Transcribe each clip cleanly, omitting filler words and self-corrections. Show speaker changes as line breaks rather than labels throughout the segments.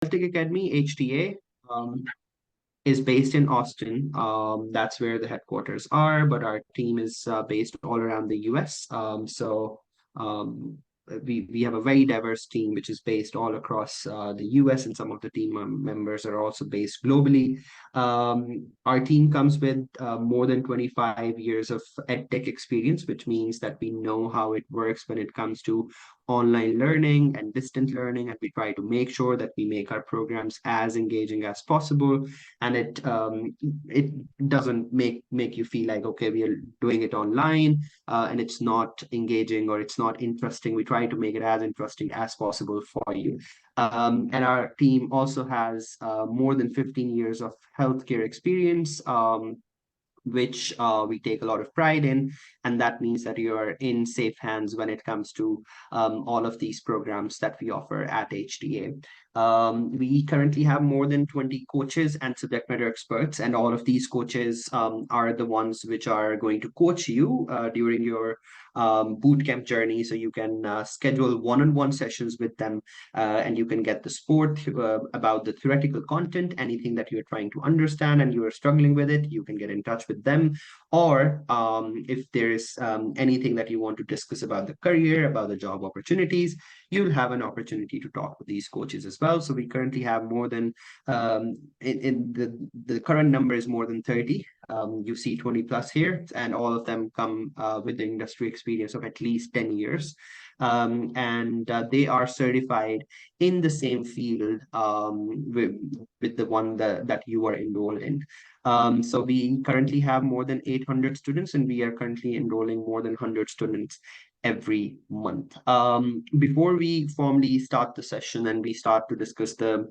Tech Academy, HTA, is based in Austin. That's where the headquarters are, but our team is based all around the US. Um, we have a very diverse team which is based all across the US, and some of the team members are also based globally. Our team comes with more than 25 years of EdTech experience, which means that we know how it works when it comes to online learning and distant learning, and we try to make sure that we make our programs as engaging as possible, and it doesn't make you feel like, okay, we are doing it online and it's not engaging or it's not interesting. We try to make it as interesting as possible for you. And our team also has more than 15 years of healthcare experience, which we take a lot of pride in. And that means that you are in safe hands when it comes to all of these programs that we offer at HTA. We currently have more than 20 coaches and subject matter experts, and all of these coaches are the ones which are going to coach you during your bootcamp journey. So you can schedule one-on-one sessions with them, and you can get the support about the theoretical content, anything that you're trying to understand and you are struggling with it, you can get in touch with them. Or if there is anything that you want to discuss about the career, about the job opportunities, you'll have an opportunity to talk with these coaches as well. So we currently have more than, in the current number is more than 30. You see 20 plus here, and all of them come with the industry experience of at least 10 years. And they are certified in the same field with the one that you are enrolled in. So we currently have more than 800 students, and we are currently enrolling more than 100 students every month. Before we formally start the session and we start to discuss the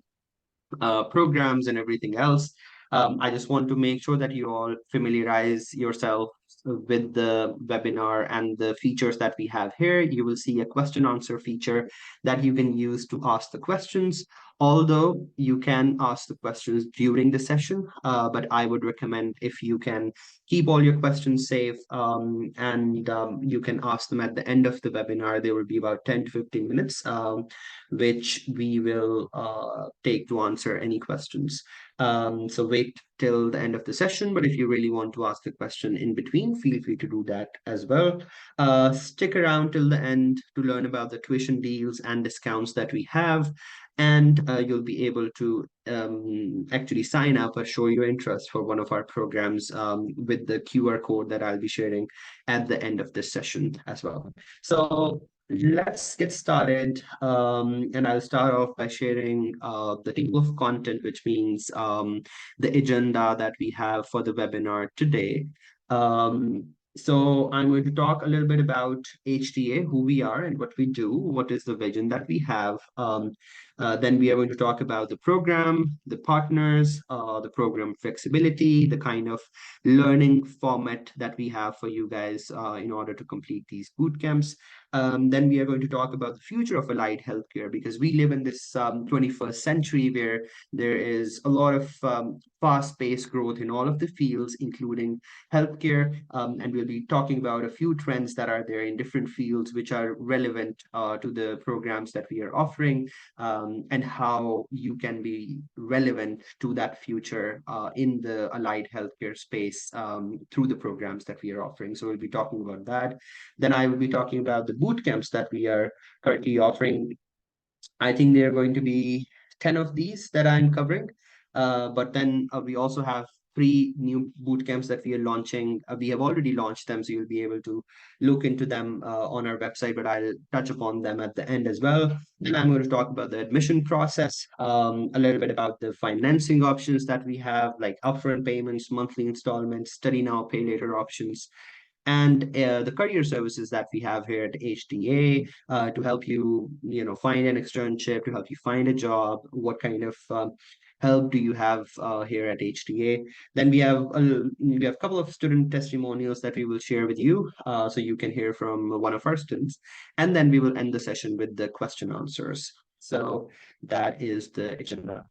programs and everything else, I just want to make sure that you all familiarize yourself with the webinar and the features that we have here. You will see a question answer feature that you can use to ask the questions. Although you can ask the questions during the session, but I would recommend, if you can, keep all your questions safe, and you can ask them at the end of the webinar. There will be about 10 to 15 minutes, which we will take to answer any questions. So wait till the end of the session, but if you really want to ask a question in between, feel free to do that as well. Stick around till the end to learn about the tuition deals and discounts that we have, and you'll be able to actually sign up or show your interest for one of our programs with the QR code that I'll be sharing at the end of this session as well. So let's get started, and I'll start off by sharing the table of content, which means the agenda that we have for the webinar today. So I'm going to talk a little bit about HTA, who we are and what we do, what is the vision that we have. Then we are going to talk about the program, the partners, the program flexibility, the kind of learning format that we have for you guys in order to complete these boot camps. Then we are going to talk about the future of allied healthcare, because we live in this 21st century where there is a lot of fast-paced growth in all of the fields, including healthcare. And we'll be talking about a few trends that are there in different fields, which are relevant to the programs that we are offering, and how you can be relevant to that future in the allied healthcare space through the programs that we are offering. So we'll be talking about that. Then I will be talking about the boot camps that we are currently offering. I think there are going to be 10 of these that I'm covering. But then we also have 3 new boot camps that we are launching. We have already launched them, so you'll be able to look into them on our website, but I'll touch upon them at the end as well. Then I'm going to talk about the admission process, a little bit about the financing options that we have, like upfront payments, monthly installments, study now, pay later options, and the career services that we have here at HTA to help you, find an externship, to help you find a job. What kind of help do you have here at HTA? Then we have a couple of student testimonials that we will share with you, so you can hear from one of our students, and then we will end the session with the question answers. So that is the agenda.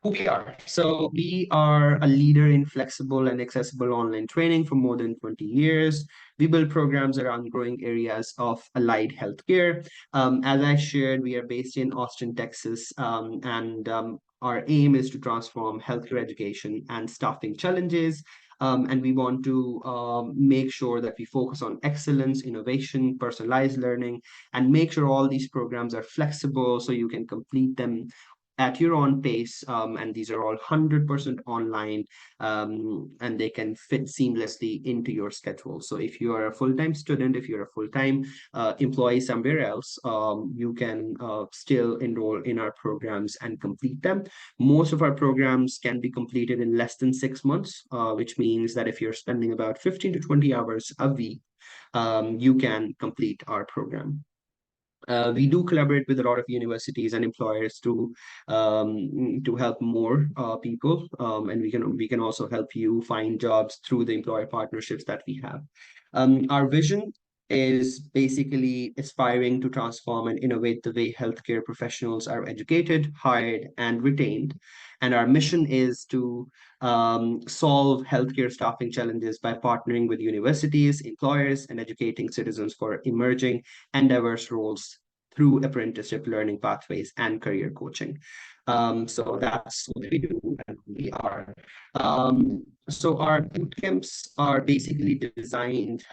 Who we are. So we are a leader in flexible and accessible online training for more than 20 years. We build programs around growing areas of allied healthcare. As I shared, we are based in Austin, Texas, and our aim is to transform healthcare education and staffing challenges. And we want to make sure that we focus on excellence, innovation, personalized learning, and make sure all these programs are flexible so you can complete them at your own pace. And these are all 100% online, and they can fit seamlessly into your schedule. So if you are a full-time student, if you're a full-time employee somewhere else, you can still enroll in our programs and complete them. Most of our programs can be completed in less than 6 months, which means that if you're spending about 15 to 20 hours a week, you can complete our program. We do collaborate with a lot of universities and employers to help more people, and we can also help you find jobs through the employer partnerships that we have. Our vision is basically aspiring to transform and innovate the way healthcare professionals are educated, hired, and retained. And our mission is to solve healthcare staffing challenges by partnering with universities, employers, and educating citizens for emerging and diverse roles through apprenticeship learning pathways and career coaching. So that's what we do and who we are. So our boot camps are basically designed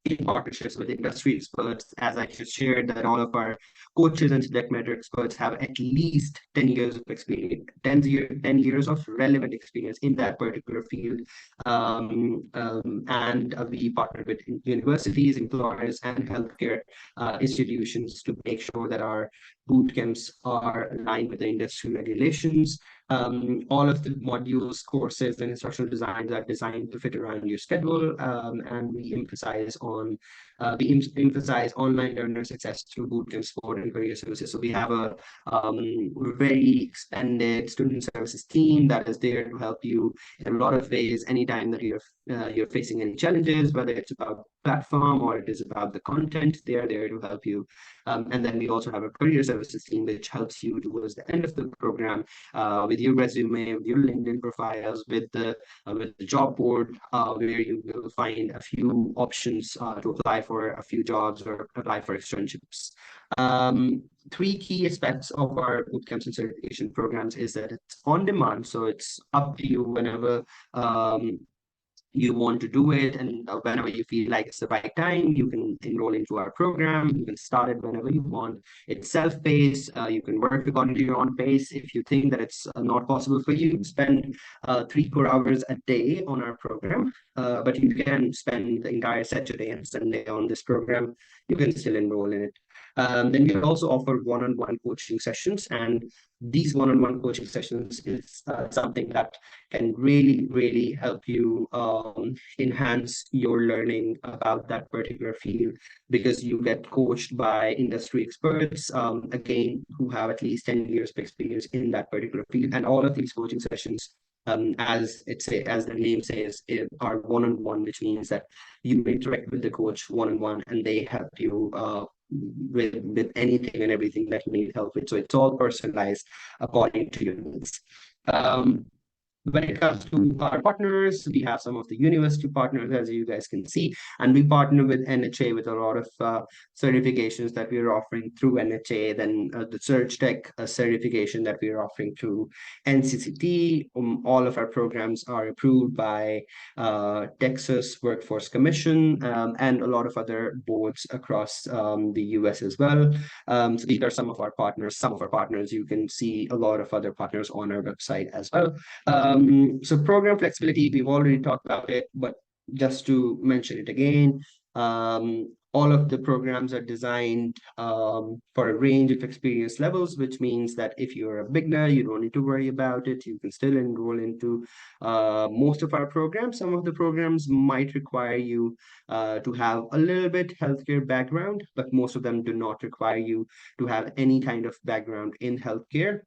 in partnerships with industry experts. As I just shared, that all of our coaches and subject matter experts have at least 10 years of experience, 10 years of relevant experience in that particular field. And we partner with universities, employers, and healthcare institutions to make sure that our boot camps are aligned with the industry regulations. All of the modules, courses, and instructional designs are designed to fit around your schedule, and we emphasize online learner success through bootcamp support and career services. So we have a very expanded student services team that is there to help you in a lot of ways anytime that you're facing any challenges, whether it's about platform or it is about the content. They are there to help you. And then we also have a career services team which helps you towards the end of the program with your resume, with your LinkedIn profiles, with the job board, where you will find a few options to apply for a few jobs or apply for externships. Three key aspects of our bootcamps and certification programs is that it's on demand, so it's up to you whenever you want to do it, and whenever you feel like it's the right time, you can enroll into our program. You can start it whenever you want. It's self-paced. You can work according to your own pace. If you think that it's not possible for you to spend 3 4 hours a day on our program, but you can spend the entire Saturday and Sunday on this program, you can still enroll in it. Then we also offer one-on-one coaching sessions, and these one-on-one coaching sessions is something that can really, really help you enhance your learning about that particular field, because you get coached by industry experts, again, who have at least 10 years of experience in that particular field. And all of these coaching sessions, as the name says, are one-on-one, which means that you interact with the coach one-on-one, and they help you with anything and everything that you need help with. So it's all personalized according to your needs. Um, when it comes to our partners, we have some of the university partners, as you guys can see, and we partner with NHA with a lot of certifications that we're offering through NHA. Then the Surge Tech certification that we're offering through NCCT. All of our programs are approved by Texas Workforce Commission, and a lot of other boards across the US as well. So these are some of our partners. Some of our partners, you can see a lot of other partners on our website as well. So program flexibility, we've already talked about it, but just to mention it again, all of the programs are designed for a range of experience levels, which means that if you're a beginner, you don't need to worry about it. You can still enroll into most of our programs. Some of the programs might require you to have a little bit healthcare background, but most of them do not require you to have any kind of background in healthcare.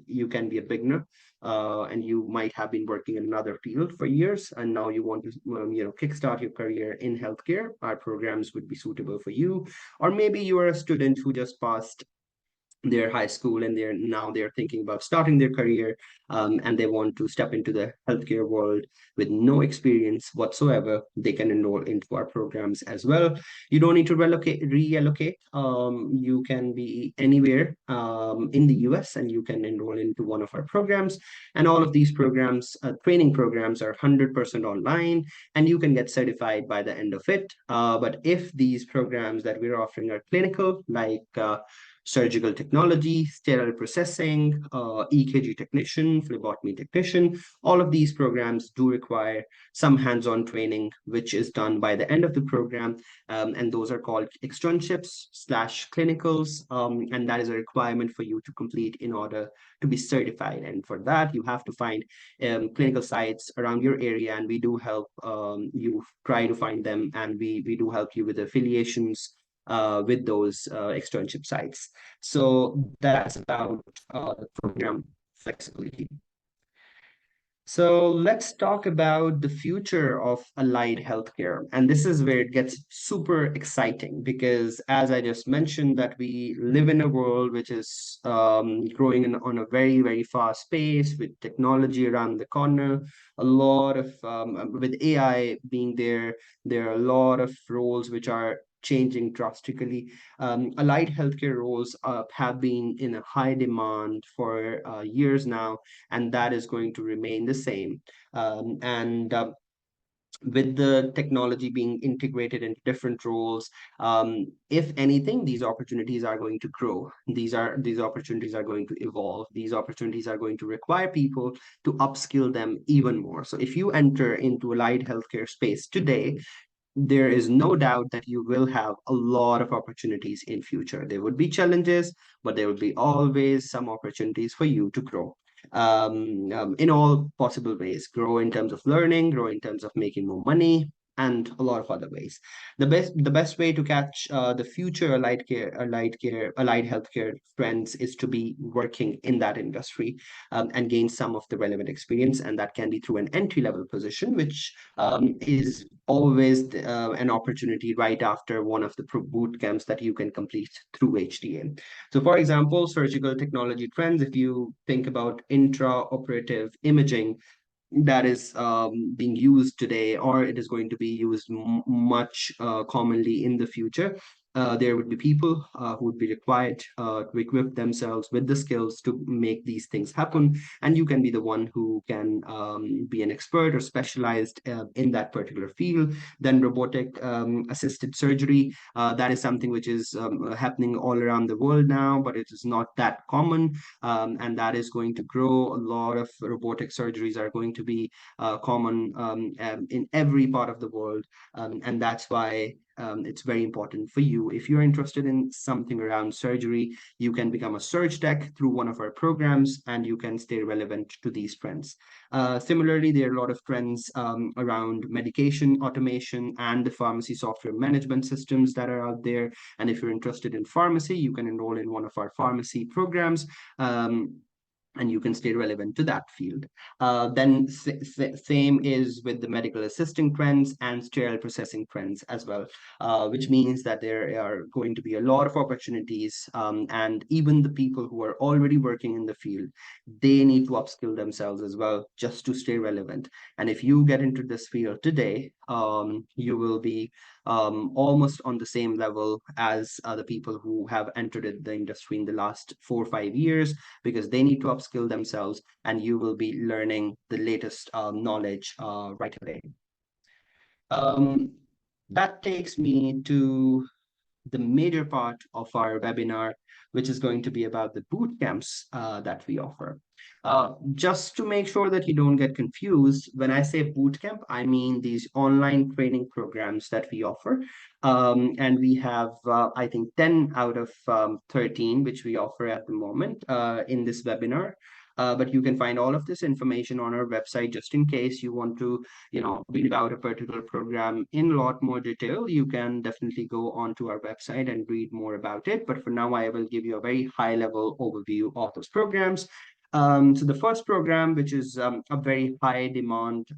You can be a beginner, and you might have been working in another field for years, and now you want to kickstart your career in healthcare. Our programs would be suitable for you. Or maybe you are a student who just passed their high school, and they're thinking about starting their career, and they want to step into the healthcare world with no experience whatsoever, they can enroll into our programs as well. You don't need to reallocate. You can be anywhere in the US, and you can enroll into one of our programs. And all of these programs, training programs, are 100% online, and you can get certified by the end of it. But if these programs that we're offering are clinical, like surgical technology, sterile processing, EKG technician, phlebotomy technician. All of these programs do require some hands-on training, which is done by the end of the program. And those are called externships slash clinicals. And that is a requirement for you to complete in order to be certified. And for that, you have to find clinical sites around your area, and we do help you try to find them, and we do help you with affiliations with those externship sites. So that's about the program flexibility. So let's talk about the future of allied healthcare. And this is where it gets super exciting because, as I just mentioned, that we live in a world which is growing on a very, very fast pace with technology around the corner. A lot of, with AI being there, there are a lot of roles which are changing drastically. Allied healthcare roles have been in a high demand for years now, and that is going to remain the same. And with the technology being integrated into different roles, if anything, these opportunities are going to grow. These opportunities are going to evolve. These opportunities are going to require people to upskill them even more. So if you enter into allied healthcare space today, there is no doubt that you will have a lot of opportunities in future. There would be challenges, but there will be always some opportunities for you to grow in all possible ways. Grow in terms of learning, grow in terms of making more money, and a lot of other ways. The best way to catch the future allied healthcare trends is to be working in that industry and gain some of the relevant experience, and that can be through an entry level position, which is always an opportunity right after one of the boot camps that you can complete through HTA. So, for example, surgical technology trends, if you think about intraoperative imaging, that is being used today, or it is going to be used much commonly in the future. There would be people who would be required to equip themselves with the skills to make these things happen. And you can be the one who can be an expert or specialized in that particular field. Then robotic assisted surgery, that is something which is happening all around the world now, but it is not that common. And that is going to grow. A lot of robotic surgeries are going to be common in every part of the world. And that's why it's very important for you. If you're interested in something around surgery, you can become a surge tech through one of our programs, and you can stay relevant to these trends. Similarly, there are a lot of trends around medication automation and the pharmacy software management systems that are out there. And if you're interested in pharmacy, you can enroll in one of our pharmacy programs. And you can stay relevant to that field. Then same is with the medical assisting trends and sterile processing trends as well, which means that there are going to be a lot of opportunities. And even the people who are already working in the field, they need to upskill themselves as well just to stay relevant. And if you get into this field today, you will be almost on the same level as the people who have entered the industry in the last 4 or 5 years, because they need to upskill themselves, and you will be learning the latest knowledge right away. Um, that takes me to the major part of our webinar, which is going to be about the boot camps that we offer. Just to make sure that you don't get confused, when I say boot camp, I mean these online training programs that we offer. And we have, I think, 10 out of 13, which we offer at the moment in this webinar. But you can find all of this information on our website. Just in case you want to read about a particular program in a lot more detail, you can definitely go onto our website and read more about it. But for now, I will give you a very high level overview of those programs. So the first program, which is a very high demand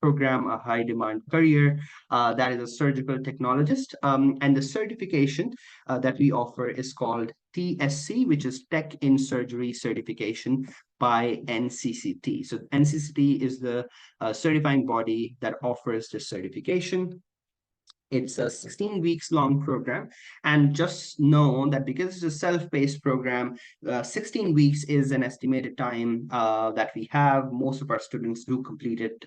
program, a high demand career, that is a surgical technologist. And the certification that we offer is called TSC, which is Tech in Surgery certification by NCCT. So NCCT is the certifying body that offers this certification. It's a 16 weeks long program. And just know that because it's a self-paced program, 16 weeks is an estimated time that we have. Most of our students do complete it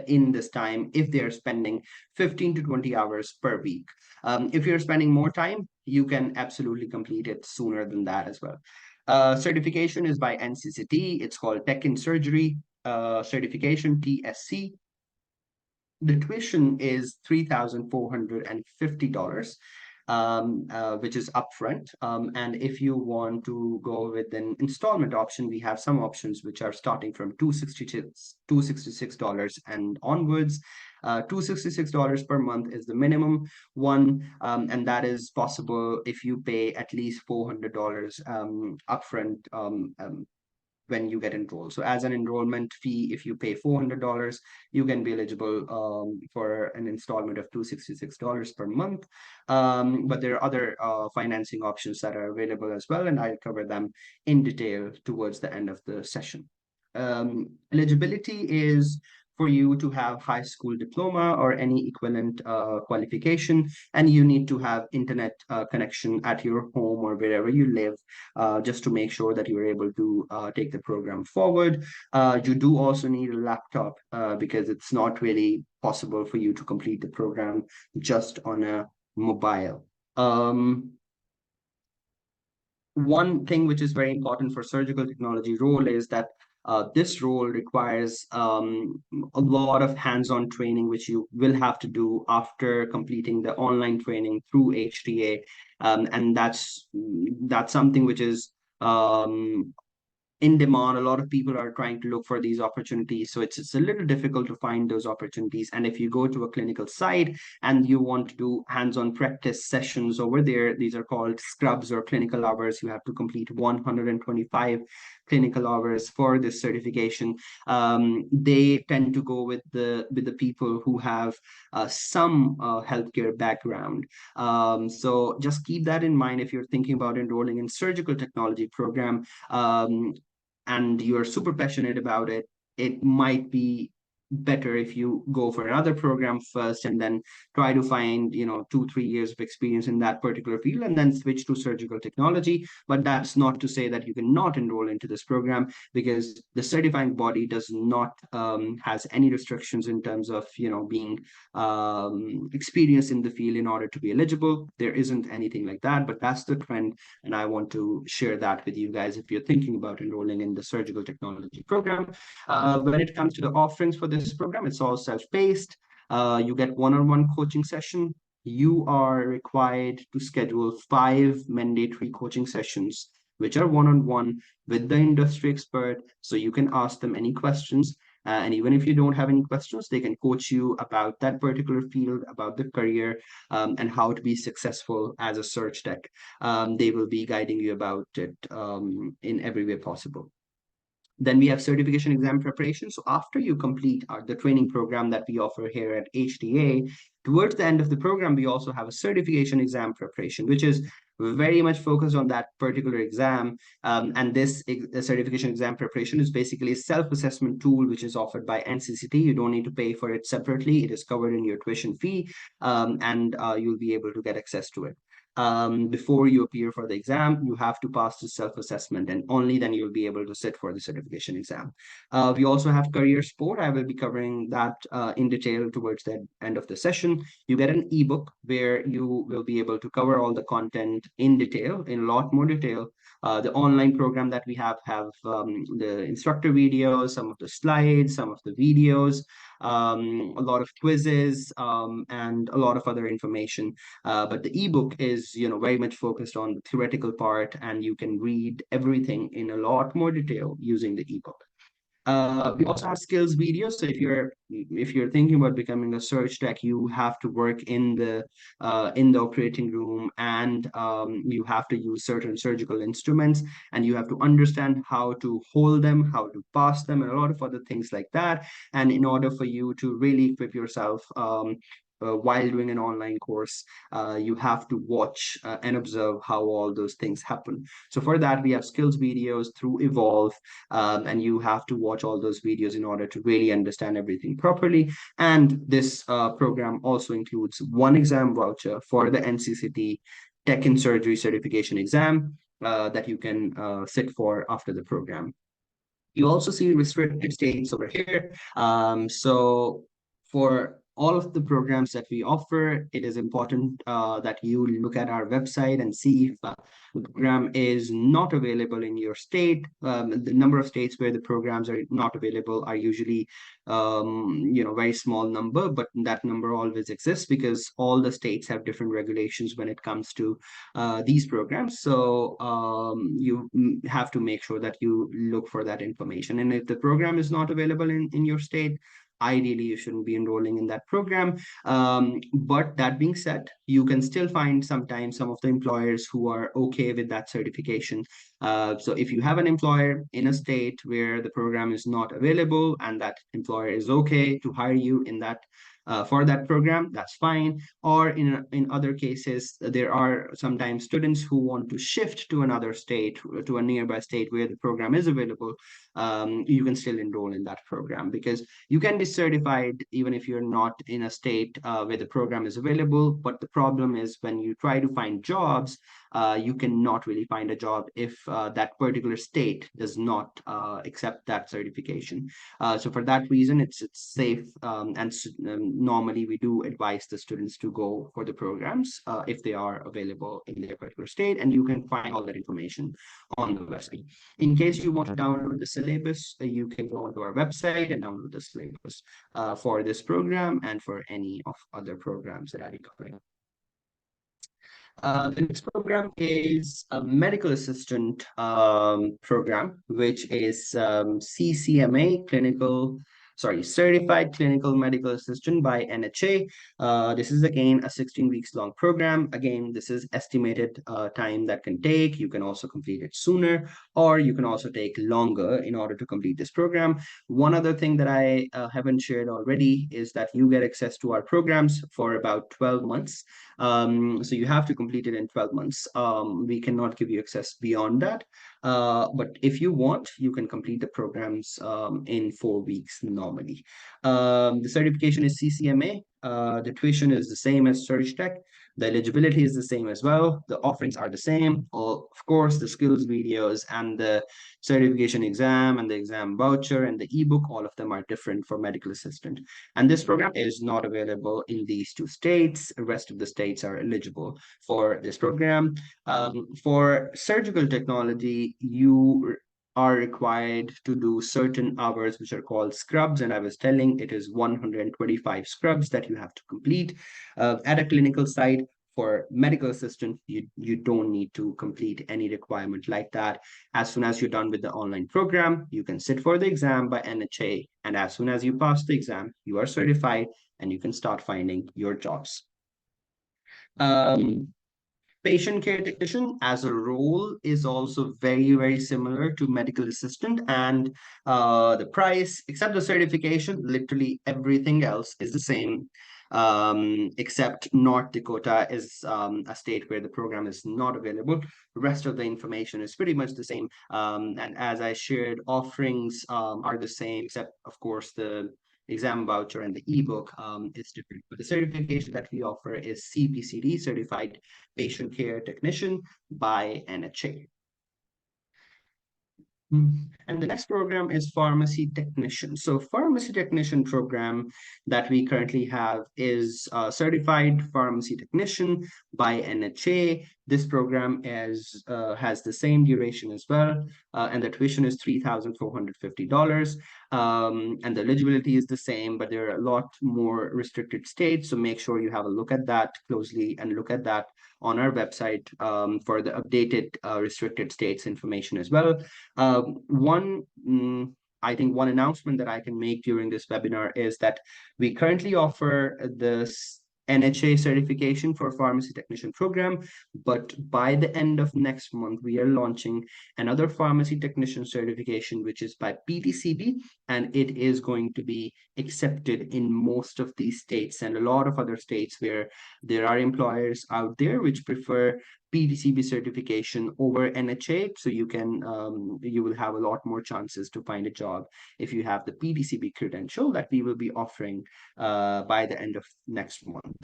in this time if they're spending 15 to 20 hours per week. If you're spending more time, you can absolutely complete it sooner than that as well. Certification is by NCCT. It's called Tech in Surgery certification, TSC. The tuition is $3,450, which is upfront. And if you want to go with an installment option, we have some options which are starting from $266 and onwards. $266 per month is the minimum one, and that is possible if you pay at least $400 upfront when you get enrolled. So as an enrollment fee, if you pay $400, you can be eligible for an installment of $266 per month. But there are other financing options that are available as well, and I'll cover them in detail towards the end of the session. Eligibility is for you to have high school diploma or any equivalent qualification, and you need to have internet connection at your home or wherever you live, just to make sure that you're able to take the program forward. You do also need a laptop because it's not really possible for you to complete the program just on a mobile. One thing which is very important for surgical technology role is that this role requires a lot of hands-on training, which you will have to do after completing the online training through HTA. And that's something which is in demand. A lot of people are trying to look for these opportunities. So it's a little difficult to find those opportunities. And if you go to a clinical site and you want to do hands-on practice sessions over there, these are called scrubs or clinical hours. You have to complete 125 clinical hours for this certification. They tend to go with the people who have some healthcare background. So just keep that in mind if you're thinking about enrolling in surgical technology program. And you're super passionate about it, it might be better if you go for another program first and then try to find 2-3 years of experience in that particular field and then switch to surgical technology. But that's not to say that you cannot enroll into this program, because the certifying body does not has any restrictions in terms of being experienced in the field in order to be eligible. There isn't anything like that, but that's the trend, and I want to share that with you guys if you're thinking about enrolling in the surgical technology program. When it comes to the offerings for this program, it's all self-paced. You get one-on-one coaching session. You are required to schedule 5 mandatory coaching sessions, which are one-on-one with the industry expert. So you can ask them any questions. And even if you don't have any questions, they can coach you about that particular field, about the career, and how to be successful as a search tech. They will be guiding you about it in every way possible. Then we have certification exam preparation. So after you complete the training program that we offer here at HTA, towards the end of the program, we also have a certification exam preparation, which is very much focused on that particular exam. And this certification exam preparation is basically a self-assessment tool, which is offered by NCCT. You don't need to pay for it separately. It is covered in your tuition fee, and you'll be able to get access to it. Before you appear for the exam, you have to pass the self-assessment, and only then you'll be able to sit for the certification exam. We also have career support. I will be covering that in detail towards the end of the session. You get an ebook where you will be able to cover all the content in detail, in a lot more detail. The online program that we have the instructor videos, some of the slides, some of the videos, a lot of quizzes, and a lot of other information. But the ebook is, very much focused on the theoretical part, and you can read everything in a lot more detail using the ebook. We also have skills videos. So if you're thinking about becoming a search tech, you have to work in the operating room, and you have to use certain surgical instruments, and you have to understand how to hold them, how to pass them, and a lot of other things like that. And in order for you to really equip yourself while doing an online course, you have to watch and observe how all those things happen. So for that, we have skills videos through Evolve, and you have to watch all those videos in order to really understand everything properly. And this program also includes one exam voucher for the NCCT Tech in Surgery certification exam that you can sit for after the program. You also see restricted states over here. So for all of the programs that we offer, it is important that you look at our website and see if the program is not available in your state. The number of states where the programs are not available are usually, very small number, but that number always exists because all the states have different regulations when it comes to these programs. So you have to make sure that you look for that information. And if the program is not available in your state, ideally you shouldn't be enrolling in that program. But that being said, you can still find sometimes some of the employers who are okay with that certification. So if you have an employer in a state where the program is not available and that employer is okay to hire you in that for that program, that's fine. Or in other cases, there are sometimes students who want to shift to another state, to a nearby state where the program is available. You can still enroll in that program because you can be certified even if you're not in a state where the program is available. But the problem is when you try to find jobs, you cannot really find a job if that particular state does not accept that certification. So for that reason, it's safe, and normally we do advise the students to go for the programs if they are available in their particular state, and you can find all that information on the website. In case you want to download the syllabus, you can go onto our website and download the syllabus for this program and for any of other programs that I'll be covering. The next program is a medical assistant program, which is CCMA, Certified Clinical Medical Assistant by NHA. This is again a 16 weeks long program. Again, this is estimated time that can take. You can also complete it sooner, or you can also take longer in order to complete this program. One other thing that I haven't shared already is that you get access to our programs for about 12 months. So you have to complete it in 12 months. We cannot give you access beyond that. But if you want, you can complete the programs in 4 weeks normally. The certification is CCMA. The tuition is the same as Surge Tech. The eligibility is the same as well. The offerings are the same. Of course, the skills videos and the certification exam and the exam voucher and the ebook, all of them are different for medical assistant. And this program is not available in these two states. The rest of the states are eligible for this program. For surgical technology, you are required to do certain hours, which are called scrubs. And I was telling it is 125 scrubs that you have to complete at a clinical site. For medical assistant, you don't need to complete any requirement like that. As soon as you're done with the online program, you can sit for the exam by NHA. And as soon as you pass the exam, you are certified and you can start finding your jobs. Um, Patient care technician as a role is also very, very similar to medical assistant, and the price, except the certification, literally everything else is the same, except North Dakota is a state where the program is not available. The rest of the information is pretty much the same. And as I shared, offerings are the same, except, of course, the exam voucher and the ebook is different. But the certification that we offer is CPCD, Certified Patient Care Technician by NHA. And the next program is pharmacy technician. So pharmacy technician program that we currently have is certified pharmacy technician by NHA. This program has the same duration as well, and the tuition is $3,450. And the eligibility is the same, but there are a lot more restricted states. So make sure you have a look at that closely and look at that on our website for the updated restricted states information as well. I think one announcement that I can make during this webinar is that we currently offer the NHA certification for pharmacy technician program, but by the end of next month, we are launching another pharmacy technician certification, which is by PTCB, and it is going to be accepted in most of these states and a lot of other states where there are employers out there which prefer PTCB certification over NHA. So you will have a lot more chances to find a job if you have the PTCB credential that we will be offering by the end of next month.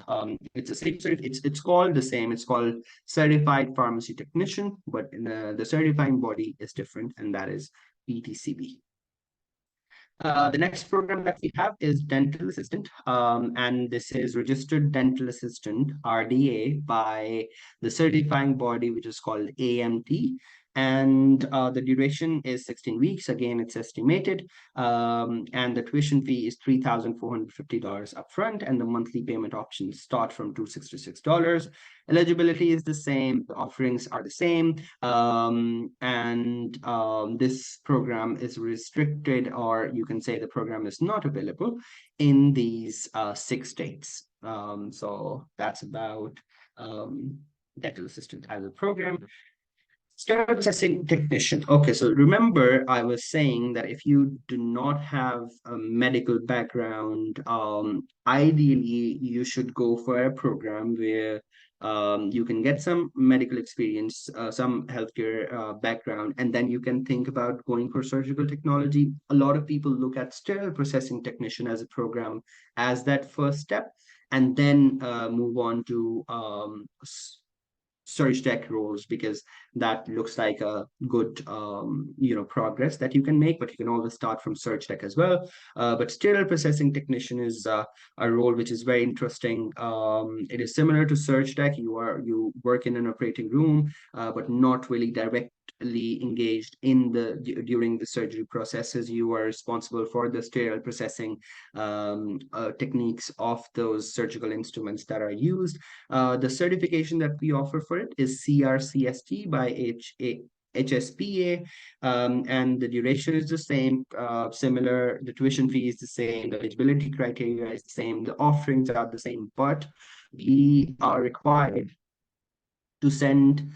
It's a it's called the same. It's called Certified Pharmacy Technician, but the certifying body is different, and that is PTCB. The next program that we have is Dental Assistant, and this is Registered Dental Assistant, RDA, by the certifying body, which is called AMT. And the duration is 16 weeks. Again, it's estimated. And the tuition fee is $3,450 upfront, and the monthly payment options start from $266. Eligibility is the same. The offerings are the same. This program is restricted, or you can say the program is not available in these 6 states. So that's about dental assistant as a program. Sterile processing technician. Okay, so remember I was saying that if you do not have a medical background, ideally you should go for a program where you can get some medical experience, some healthcare background, and then you can think about going for surgical technology. A lot of people look at sterile processing technician as a program as that first step, and then move on to search tech roles, because that looks like a good progress that you can make, but you can always start from search tech as well. But sterile processing technician is a role which is very interesting. It is similar to search tech. You work in an operating room, but not really directly engaged in during the surgery processes. You are responsible for the sterile processing techniques of those surgical instruments that are used. The certification that we offer for it is CRCST by HSPA, and the duration is the same, similar. The tuition fee is the same. The eligibility criteria is the same. The offerings are the same, but we are required to send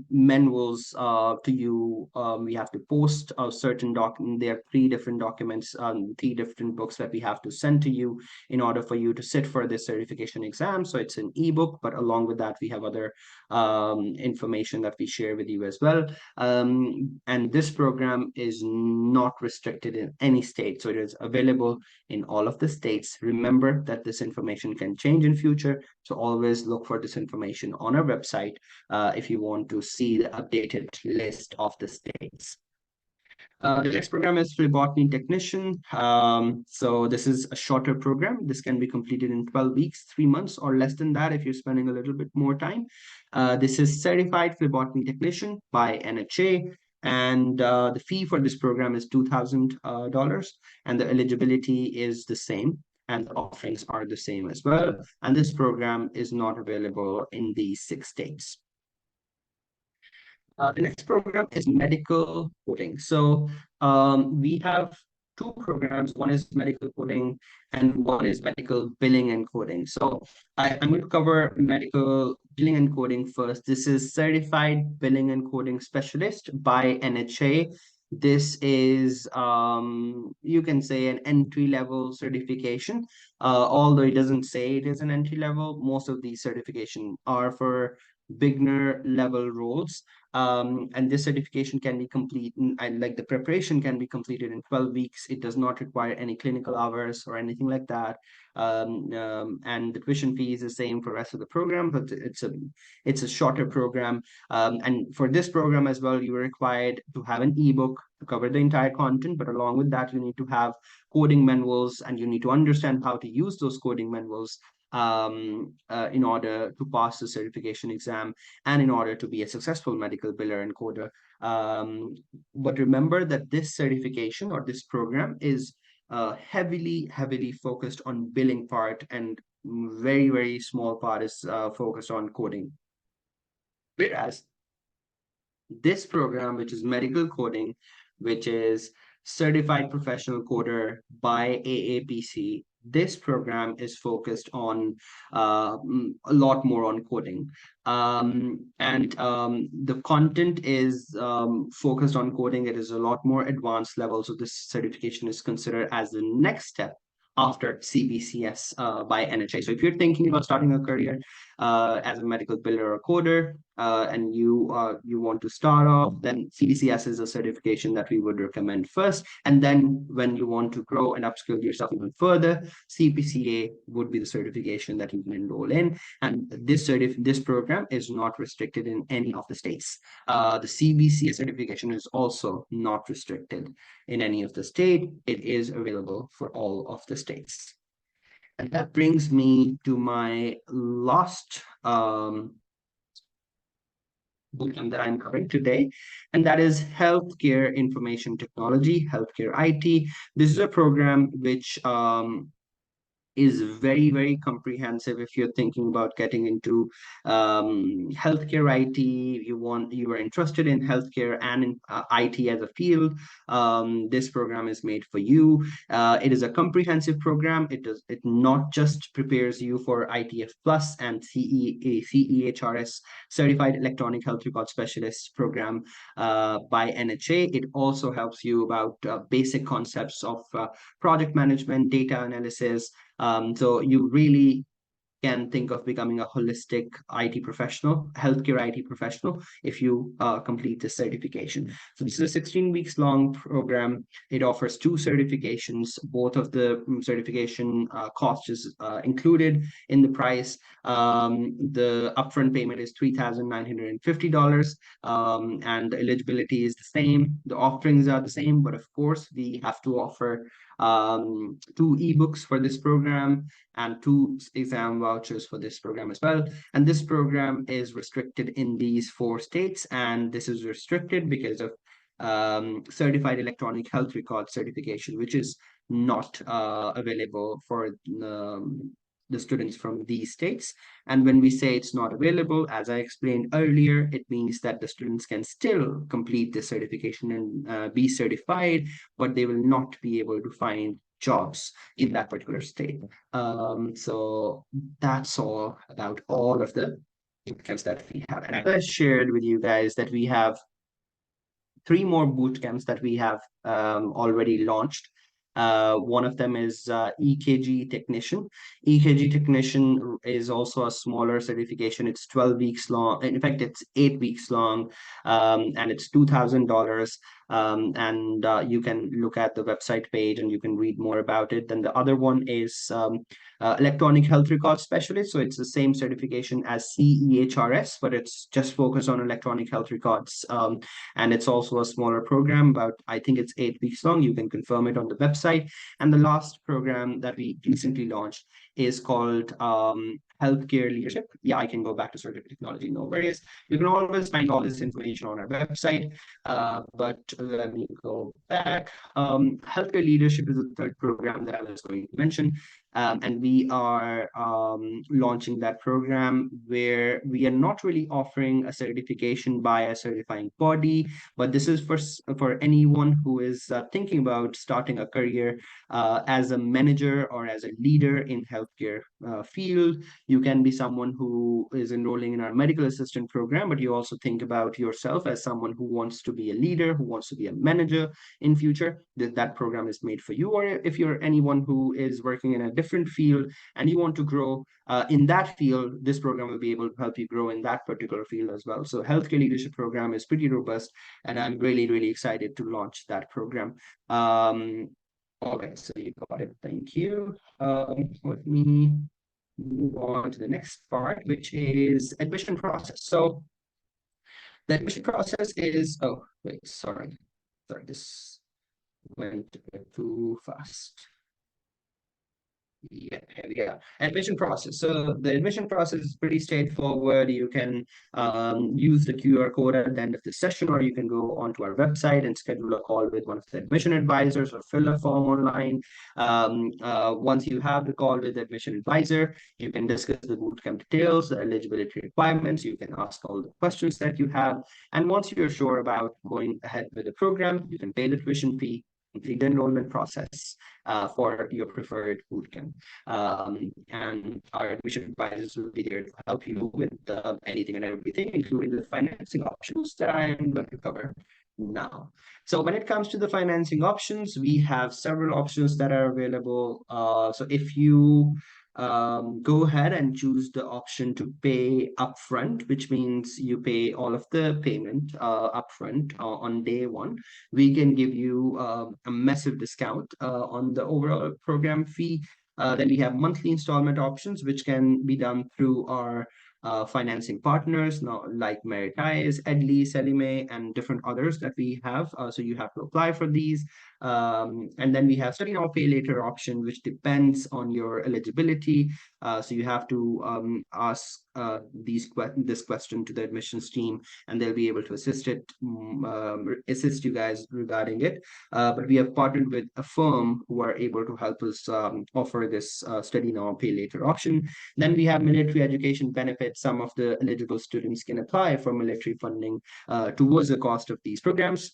manuals to you. We have to post a certain document. There are 3 different documents, 3 different books that we have to send to you in order for you to sit for this certification exam. So it's an ebook, but along with that, we have other information that we share with you as well. And this program is not restricted in any state. So it is available in all of the states. Remember that this information can change in future. So always look for this information on our website if you want to see the updated list of the states. The next program is phlebotomy technician. So this is a shorter program. This can be completed in 12 weeks, 3 months, or less than that if you're spending a little bit more time. This is certified phlebotomy technician by NHA. And the fee for this program is $2,000, and the eligibility is the same, and the offerings are the same as well. And this program is not available in these 6 states. The next program is medical coding. So we have 2 programs. One is medical coding and one is medical billing and coding. So I'm going to cover medical billing and coding first. This is Certified Billing and Coding Specialist by NHA. This is, you can say, an entry-level certification. Although it doesn't say it is an entry-level, most of these certifications are for beginner level roles. And this certification can be complete, and like the preparation can be completed in 12 weeks. It does not require any clinical hours or anything like that. And the tuition fee is the same for the rest of the program, but it's a shorter program. And for this program as well, you are required to have an ebook to cover the entire content, but along with that, you need to have coding manuals, and you need to understand how to use those coding manuals in order to pass the certification exam and in order to be a successful medical biller and coder. But remember that this certification or this program is heavily focused on billing part, and very small part is focused on coding. Whereas this program, which is medical coding, which is Certified Professional Coder by AAPC, this program is focused on a lot more on coding. And the content is focused on coding. It is a lot more advanced level. So this certification is considered as the next step after CBCS by NHA. So if you're thinking about starting a career as a medical builder or coder, and you want to start off, then CBCS is a certification that we would recommend first. And then when you want to grow and upskill yourself even further, CPCA would be the certification that you can enroll in. And this program is not restricted in any of the states. The CBCA certification is also not restricted in any of the state. It is available for all of the states. And that brings me to my last bootcamp that I'm covering today, and that is Healthcare Information Technology, Healthcare IT. This is a program which is very, very comprehensive. If you're thinking about getting into healthcare IT, you are interested in healthcare and in IT as a field, this program is made for you. It is a comprehensive program. It not just prepares you for ITF Plus and CEHRS Certified Electronic Health Record Specialist program by NHA. It also helps you about basic concepts of project management, data analysis. So you really can think of becoming a holistic IT professional, healthcare IT professional, if you complete this certification. So this is a 16 weeks long program. It offers 2 certifications. Both of the certification cost is included in the price. The upfront payment is $3,950, and the eligibility is the same. The offerings are the same, but of course, we have to offer 2 ebooks for this program and 2 exam vouchers for this program as well. And this program is restricted in these 4 states, and this is restricted because of certified electronic health record certification, which is not available for the students from these states. And when we say it's not available, as I explained earlier, it means that the students can still complete the certification and be certified, but they will not be able to find jobs in that particular state. So that's all about all of the bootcamps that we have. And I shared with you guys that we have 3 more bootcamps that we have already launched. One of them is EKG technician. EKG technician is also a smaller certification. It's 12 weeks long. In fact, it's 8 weeks long, and it's $2,000. And you can look at the website page and you can read more about it. Then the other one is electronic health record specialist. So it's the same certification as CEHRS, but it's just focused on electronic health records. And it's also a smaller program, about I think it's 8 weeks long. You can confirm it on the website. And the last program that we recently launched is called Healthcare Leadership. Yeah, I can go back to certificate technology, no worries. You can always find all this information on our website, but let me go back. Healthcare Leadership is the 3rd program that I was going to mention. And we are launching that program where we are not really offering a certification by a certifying body, but this is for anyone who is thinking about starting a career as a manager or as a leader in healthcare field. You can be someone who is enrolling in our medical assistant program, but you also think about yourself as someone who wants to be a leader, who wants to be a manager in future. That program is made for you. Or if you're anyone who is working in a different field and you want to grow in that field, this program will be able to help you grow in that particular field as well. So healthcare leadership program is pretty robust, and I'm really, really excited to launch that program. Okay, so you got it. Thank you. Let me move on to the next part, which is admission process. So the admission process is, oh, wait, sorry, this went too fast. Yeah, here we go. Admission process. So the admission process is pretty straightforward. You can use the QR code at the end of the session, or you can go onto our website and schedule a call with one of the admission advisors or fill a form online. Once you have the call with the admission advisor, you can discuss the bootcamp details, the eligibility requirements. You can ask all the questions that you have. And once you're sure about going ahead with the program, you can pay the tuition fee. complete the enrollment process for your preferred bootcamp. And our admission advisors will be there to help you with anything and everything, including the financing options that I am going to cover now. So when it comes to the financing options, we have several options that are available. So if you go ahead and choose the option to pay upfront, which means you pay all of the payment upfront on day one, we can give you a massive discount on the overall program fee. Then we have monthly installment options, which can be done through our financing partners, now like Meritize, Edley, Selime, and different others that we have. So you have to apply for these. And then we have study now, pay later option, which depends on your eligibility. So you have to ask this question to the admissions team, and they'll be able to assist you guys regarding it. But we have partnered with a firm who are able to help us offer this study now, pay later option. Then we have military education benefits. Some of the eligible students can apply for military funding towards the cost of these programs.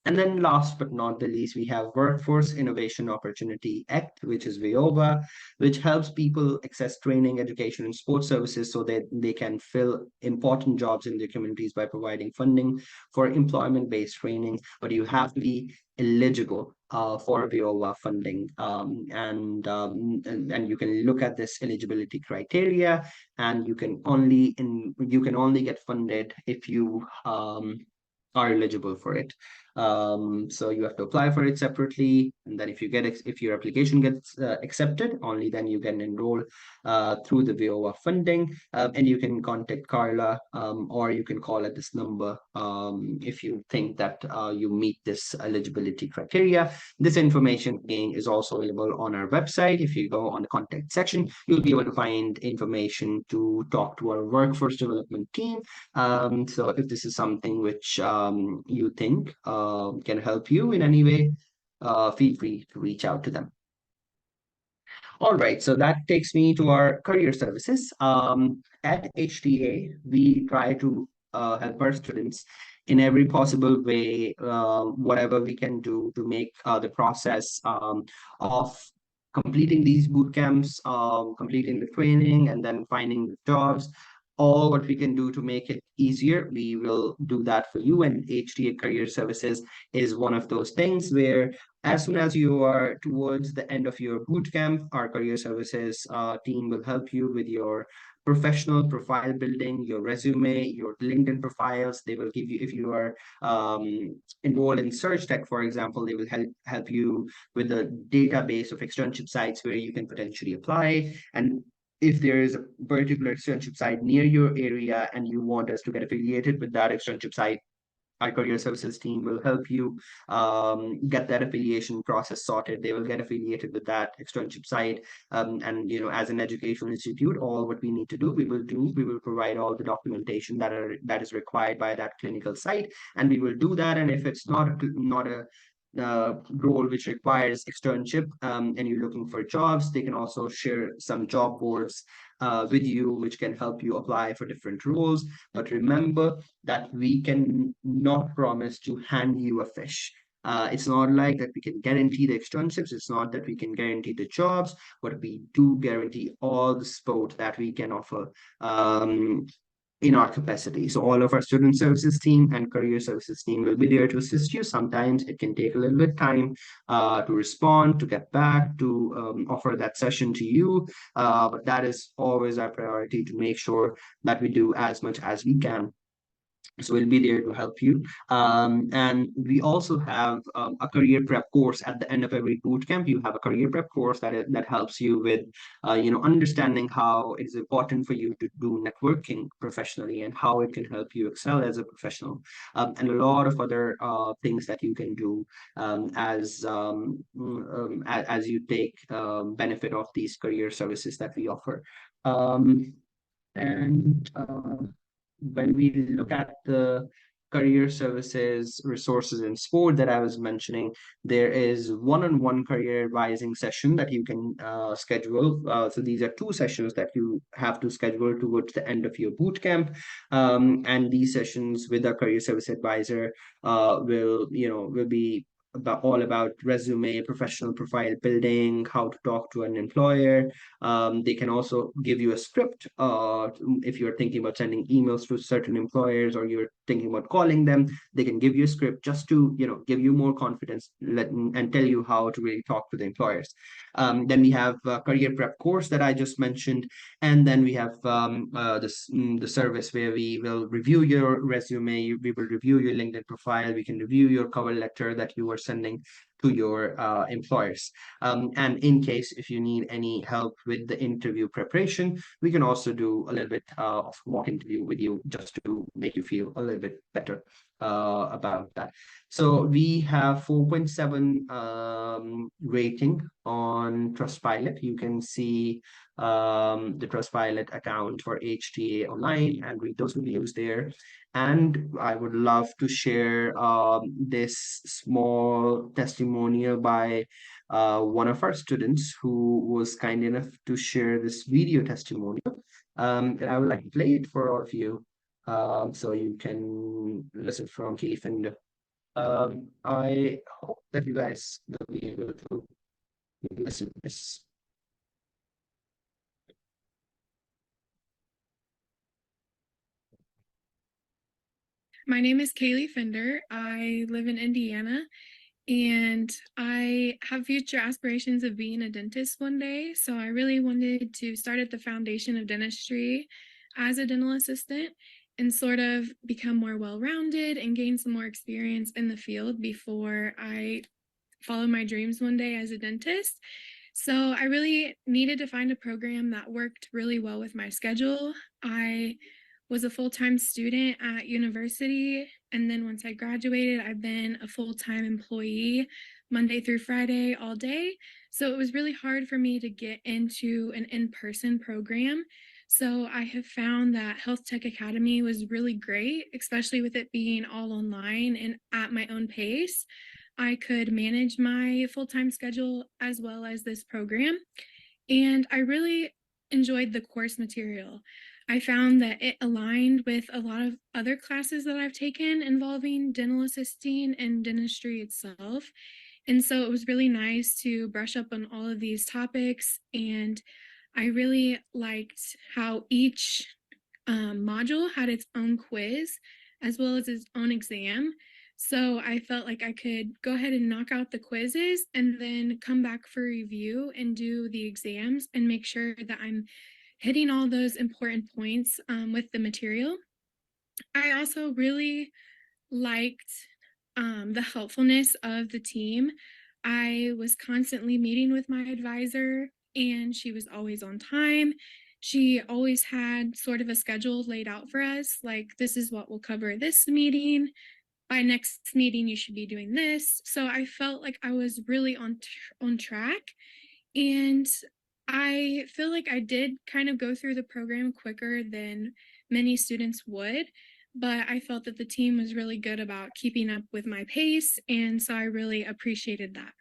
And then last but not the least, we have Workforce Innovation Opportunity Act, which is VIOVA, which helps people access training, education, and sports services so that they can fill important jobs in their communities by providing funding for employment-based training. But you have to be eligible for VIOVA funding. And you can look at this eligibility criteria, and you can only get funded if you are eligible for it. So you have to apply for it separately, and then if your application gets accepted, only then you can enroll through the VIOVA funding. And you can contact Carla, or you can call at this number if you think that you meet this eligibility criteria. This information again is also available on our website. If you go on the contact section, you'll be able to find information to talk to our workforce development team. So if this is something which you think can help you in any way, feel free to reach out to them. All right, so that takes me to our career services. At HTA, we try to help our students in every possible way, whatever we can do to make the process of completing these boot camps, completing the training, and then finding the jobs. All what we can do to make it easier, we will do that for you. And HTA Career Services is one of those things where as soon as you are towards the end of your boot camp, our career services team will help you with your professional profile building, your resume, your LinkedIn profiles. They will give you, if you are enrolled in Search Tech, for example, they will help you with a database of externship sites where you can potentially apply. And if there is a particular externship site near your area and you want us to get affiliated with that externship site, our career services team will help you get that affiliation process sorted. They will get affiliated with that externship site. And as an educational institute, all what we need to do, we will provide all the documentation that is required by that clinical site, and we will do that. And if it's not a role which requires externship, and you're looking for jobs, they can also share some job boards with you, which can help you apply for different roles. But remember that we can not promise to hand you a fish. It's not like that we can guarantee the externships. It's not that we can guarantee the jobs, but we do guarantee all the support that we can offer in our capacity. So all of our student services team and career services team will be there to assist you. Sometimes it can take a little bit time to respond, to get back, to offer that session to you. But that is always our priority, to make sure that we do as much as we can. So we'll be there to help you. And we also have a career prep course at the end of every boot camp. You have a career prep course that helps you with, understanding how it is important for you to do networking professionally and how it can help you excel as a professional, and a lot of other things that you can do as you take benefit of these career services that we offer. And when we look at the career services resources in sport that I was mentioning, there is one-on-one career advising session that you can schedule. So these are two sessions that you have to schedule towards the end of your boot camp. And these sessions with a career service advisor will be all about resume, professional profile building, how to talk to an employer. They can also give you a script if you're thinking about sending emails to certain employers or you're thinking about calling them. They can give you a script just to give you more confidence and tell you how to really talk to the employers. Then we have a career prep course that I just mentioned, and then we have the service where we will review your resume, we will review your LinkedIn profile, we can review your cover letter that you are sending to your employers. And in case if you need any help with the interview preparation, we can also do a little bit of mock interview with you just to make you feel a little bit better about that. So we have 4.7 rating on Trustpilot. You can see the Trustpilot account for HTA online and read those reviews there. And I would love to share this small testimonial by one of our students who was kind enough to share this video testimonial. And I would like to play it for all of you so you can listen from Keith. And I hope that you guys will be able to listen to this.
My name is Kaylee Fender. I live in Indiana and I have future aspirations of being a dentist one day. So I really wanted to start at the foundation of dentistry as a dental assistant and sort of become more well-rounded and gain some more experience in the field before I follow my dreams one day as a dentist. So I really needed to find a program that worked really well with my schedule. I was a full-time student at university, and then once I graduated, I've been a full-time employee Monday through Friday all day. So it was really hard for me to get into an in-person program. So I have found that Health Tech Academy was really great, especially with it being all online and at my own pace. I could manage my full-time schedule as well as this program. And I really enjoyed the course material. I found that it aligned with a lot of other classes that I've taken involving dental assisting and dentistry itself. And so it was really nice to brush up on all of these topics. And I really liked how each module had its own quiz as well as its own exam. So I felt like I could go ahead and knock out the quizzes and then come back for review and do the exams and make sure that I'm hitting all those important points with the material. I also really liked the helpfulness of the team. I was constantly meeting with my advisor and she was always on time. She always had sort of a schedule laid out for us, like this is what we'll cover this meeting. By next meeting, you should be doing this. So I felt like I was really on track. And I feel like I did kind of go through the program quicker than many students would, but I felt that the team was really good about keeping up with my pace, and so I really appreciated that.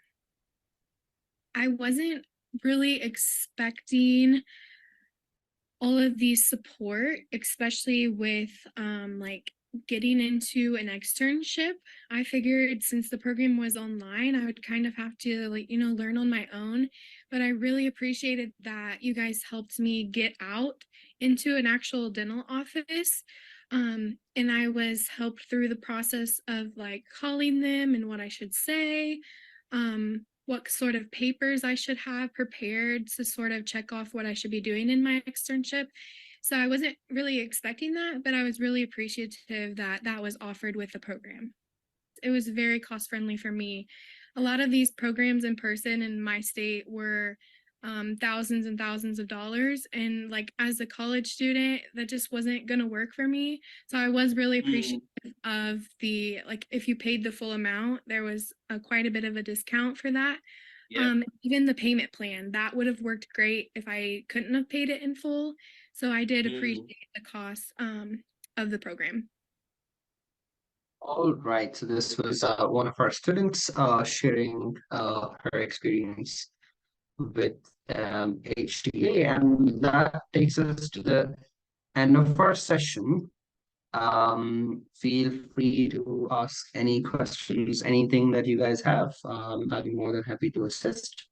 I wasn't really expecting all of these support, especially with like getting into an externship. I figured since the program was online, I would kind of have to learn on my own. But I really appreciated that you guys helped me get out into an actual dental office. And I was helped through the process of like calling them and what I should say. What sort of papers I should have prepared to sort of check off what I should be doing in my externship. So I wasn't really expecting that, but I was really appreciative that that was offered with the program. It was very cost friendly for me. A lot of these programs in person in my state were thousands and thousands of dollars. And like as a college student, that just wasn't going to work for me. So I was really appreciative of the, like, if you paid the full amount, there was quite a bit of a discount for that. Yeah. Even the payment plan, that would have worked great if I couldn't have paid it in full. So I did appreciate the cost of the program.
All right, so this was one of our students sharing her experience with HTA, and that takes us to the end of our session. Feel free to ask any questions, anything that you guys have. I'll be more than happy to assist.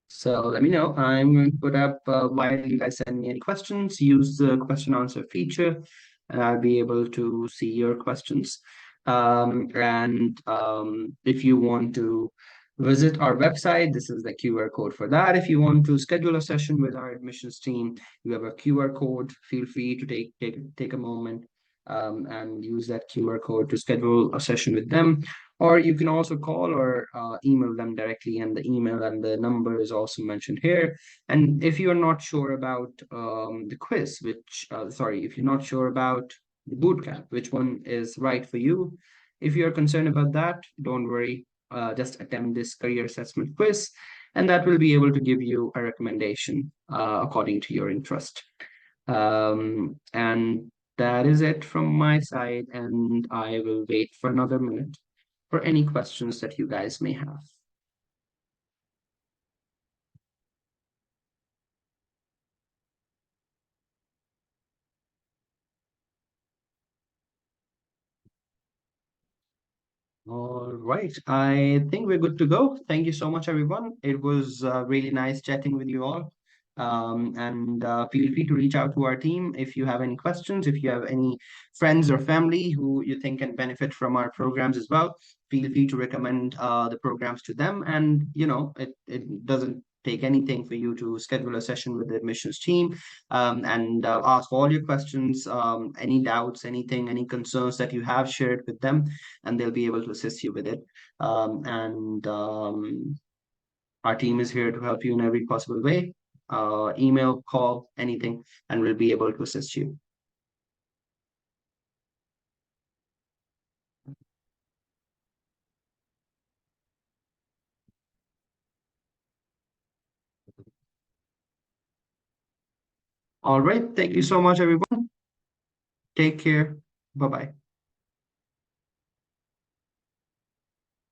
So let me know. I'm going to put up while you guys send me any questions, use the question answer feature, and I'll be able to see your questions. If you want to visit our website, this is the QR code for that. If you want to schedule a session with our admissions team, you have a QR code. Feel free to take a moment and use that QR code to schedule a session with them. Or you can also call or email them directly, and the email and the number is also mentioned here. And if you're not sure about the quiz, if you're not sure about the bootcamp, which one is right for you, if you're concerned about that, don't worry. Just attempt this career assessment quiz, and that will be able to give you a recommendation according to your interest. And that is it from my side, and I will wait for another minute for any questions that you guys may have. All right, I think we're good to go. Thank you so much, everyone. It was really nice chatting with you all. Feel free to reach out to our team if you have any questions, if you have any friends or family who you think can benefit from our programs as well. Feel free to recommend the programs to them. And, it doesn't take anything for you to schedule a session with the admissions team and ask all your questions, any doubts, anything, any concerns that you have, shared with them, and they'll be able to assist you with it. Our team is here to help you in every possible way, email, call, anything, and we'll be able to assist you. All right. Thank you so much, everyone. Take care. Bye bye.